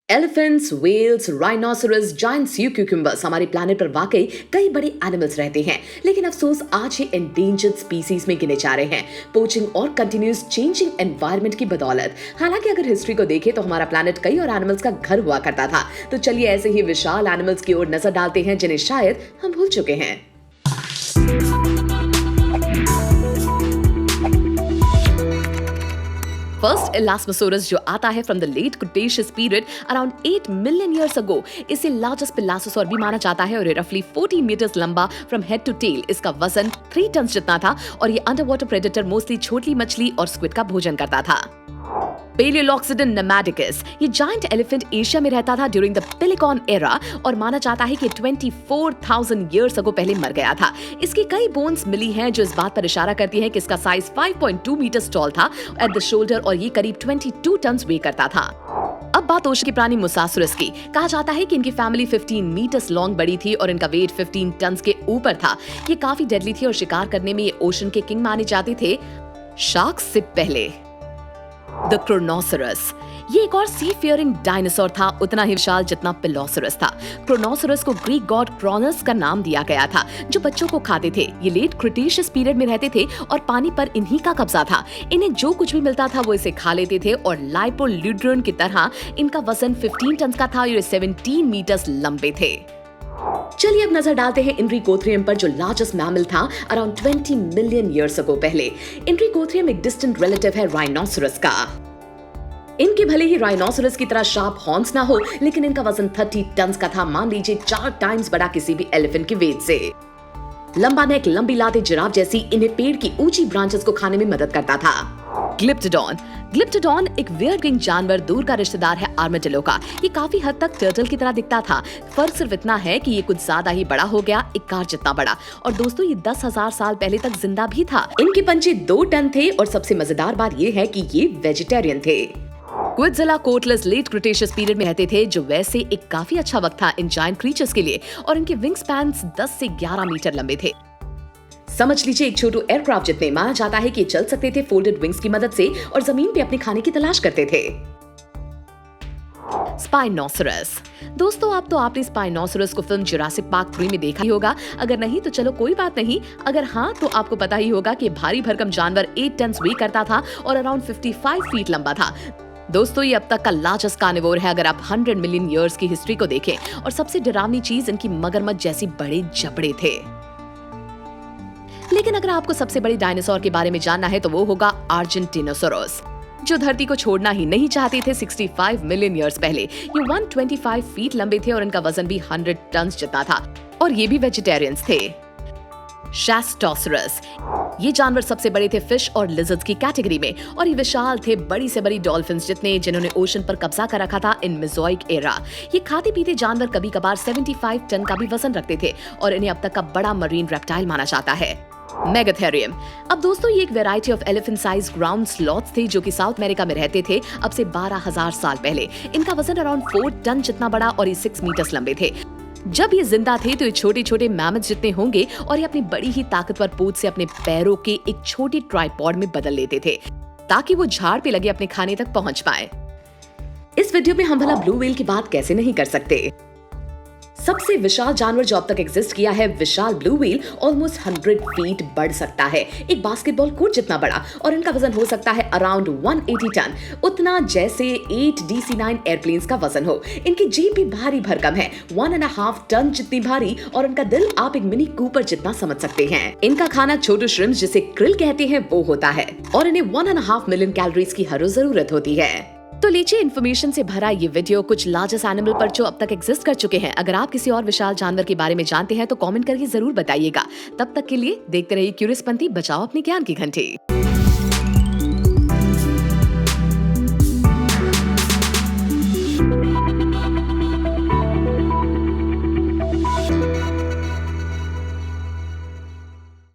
Elephants, whales, rhinoceros, giant सी cucumbers हमारे planet पर वाकई कई बड़े एनिमल्स रहते हैं, लेकिन अफसोस आज ये एंडेंजर्ड स्पीसीज में गिने जा रहे हैं, पोचिंग और कंटिन्यूस चेंजिंग एनवायरनमेंट की बदौलत। हालांकि अगर हिस्ट्री को देखें तो हमारा प्लैनेट कई और एनिमल्स का घर हुआ करता था। तो चलिए ऐसे ही विशाल एनिमल्स की ओर नजर डालते हैं जिन्हें शायद हम भूल चुके हैं। फर्स्ट इलास्मोसोरस जो आता है from the late cretaceous period around 8 million years ago, इसे लार्जेस्ट पिलासोसॉर भी माना जाता है और ये रफली 40 मीटर्स लंबा फ्रॉम हेड टू टेल। इसका वजन 3 टन जितना था और ये अंडर वाटर प्रेडेटर मोस्टली छोटी मछली और स्क्विड का भोजन करता था। पेलियोलॉक्सिडन नैमाटिकस, ये जायंट एलिफेंट एशिया में रहता था ड्यूरिंग द पेलिकॉन एरा और माना जाता है कि 24,000 ईयर्स अगो पहले मर गया था। इसकी कई बोन्स मिली हैं जो इस बात पर इशारा करती है कि इसका साइज 5.2 मीटर टॉल था एट द शोल्डर और ये करीब 22 टन वे करता था। अब बात ओशन के प्राणी मोसासुरस की। कहा जाता है कि इनकी फैमिली 15 मीटर्स लॉन्ग बड़ी थी और इनका वेट 15 टन के ऊपर था। ये काफी डेडली थी और शिकार करने में ये ओशन के किंग माने जाते थे शार्क से पहले। द क्रोनोसरस, ये एक और सी फियरिंग डायनासोर था, उतना ही विशाल जितना पिलोसरस था। क्रोनोसरस को ग्रीक गॉड क्रोनस का नाम दिया गया था जो बच्चों को खाते थे। ये लेट क्रिटेशियस पीरियड में रहते थे और पानी पर इन्हीं का कब्जा था। इन्हें जो कुछ भी मिलता था वो इसे खा लेते थे और लाइपोल्यूड्रन की तरह इनका वजन 15 टन का था और ये 17 मीटर्स लंबे थे। चलिए अब नजर डालते हैं इंट्रीकोथ्रियम पर जो लार्जेस्ट मैमल था अराउंड 20 मिलियन ईयर्स अगो पहले। इंट्रीकोथ्रियम एक डिस्टेंट रिलेटिव है राइनोसरस का। इनके भले ही राइनोसरस की तरह शार्प हॉर्न्स ना हो, लेकिन इनका वजन 30 टन का था, मान लीजिए 4 टाइम्स बड़ा किसी भी एलिफेंट के वेट से। लंबा नेक, लंबी लातें जिराफ जैसी इन्हें पेड़ की ऊंची ब्रांचेस को खाने में मदद करता था। ग्लिप्टोडॉन एक वियर्ड विंग जानवर, दूर का रिश्तेदार है आर्मेडिलो का। ये काफी हद तक टर्टल की तरह दिखता था, फर्क सिर्फ इतना है कि ये कुछ ज्यादा ही बड़ा हो गया, एक कार जितना बड़ा। और दोस्तों ये 10,000 साल पहले तक जिंदा भी था। इनके पंजे 2 टन थे और सबसे मजेदार बात ये है कि ये वेजिटेरियन थे। क्विट्ज़िलाकोटलिस लेट क्रिटेशियस पीरियड में रहते थे जो वैसे एक काफी अच्छा वक्त था इन जायंट क्रीचर्स के लिए और इनके विंग स्पैन्स 10 से 11 मीटर लंबे थे। समझ लीजिए एक छोटू एयरक्राफ्ट जितने। माना जाता है कि चल सकते थे फोल्डेड विंग्स की मदद से और जमीन पे अपने खाने की तलाश करते थे। स्पाइनोसरस, दोस्तों अब तो आपने स्पाइनोसरस को फिल्म जुरासिक पार्क 3 में देखा ही होगा। अगर नहीं तो चलो कोई बात नहीं, अगर हाँ तो आपको पता ही होगा कि भारी भरकम जानवर 8 टन वे करता था और अराउंड 55 फीट लंबा था। दोस्तों ये अब तक का लार्जेस्ट कार्निवोर है अगर आप 100 मिलियन ईयर्स की हिस्ट्री को देखें। और सबसे डरावनी चीज इनकी मगरमच्छ जैसी बड़े जबड़े थे। लेकिन अगर आपको सबसे बड़ी डायनासोर के बारे में जानना है तो वो होगा आर्जेंटिनोसोरस, जो धरती को छोड़ना ही नहीं चाहते थे 65 मिलियन ईयर्स पहले। ये 125 फीट लंबे थे और इनका वजन भी 100 टन जितना था और ये भी वेजिटेरियंस थे। शैस्टोसरस, ये जानवर सबसे बड़े थे फिश और लिजर्ड्स की कैटेगरी में और ये विशाल थे, बड़ी से बड़ी डॉल्फिन्स जितने, जिन्होंने ओशन पर कब्जा कर रखा था इन मेसोइक एरा। ये खाते पीते जानवर कभी कभार 75 टन का भी वजन रखते थे और इन्हें अब तक का बड़ा मरीन रेप्टाइल माना जाता है। मेगाथेरियम, अब दोस्तों ये एक variety of elephant size ground sloths थे जो कि साउथ अमेरिका में रहते थे अब से 12,000 साल पहले। इनका वजन अराउंड 4 टन जितना बड़ा और ये 6 मीटर्स लंबे थे। जब ये जिंदा थे तो ये छोटे छोटे मैमथ जितने होंगे और ये अपनी बड़ी ही ताकतवर पूंछ से अपने पैरों के एक छोटे ट्राइपॉड में बदल लेते थे ताकि वो झाड़ पे लगे अपने खाने तक पहुंच पाए। इस वीडियो में हम भला ब्लू व्हेल की बात कैसे नहीं कर सकते। सबसे विशाल जानवर जो अब तक एग्जिस्ट किया है, विशाल ब्लू व्हेल ऑलमोस्ट 100 फीट बढ़ सकता है, एक बास्केटबॉल कोर्ट जितना बड़ा, और इनका वजन हो सकता है अराउंड 180 टन, उतना जैसे 8 DC-9 एयरप्लेन्स का वजन हो। इनकी जीभ भी भारी भरकम है, 1.5 टन जितनी भारी, और इनका दिल आप एक मिनी कूपर जितना समझ सकते हैं। इनका खाना छोटू श्रिम्प्स जिसे क्रिल कहते हैं वो होता है और इन्हें 1.5 मिलियन कैलोरीज की हर रोज जरूरत होती है। तो लीजिए इन्फॉर्मेशन से भरा ये वीडियो कुछ लार्जेस्ट एनिमल पर जो अब तक एग्जिस्ट कर चुके हैं। अगर आप किसी और विशाल जानवर के बारे में जानते हैं तो कमेंट करके जरूर बताइएगा। तब तक के लिए देखते रहिए क्यूरियस पंथी, बचाओ अपने ज्ञान की घंटी।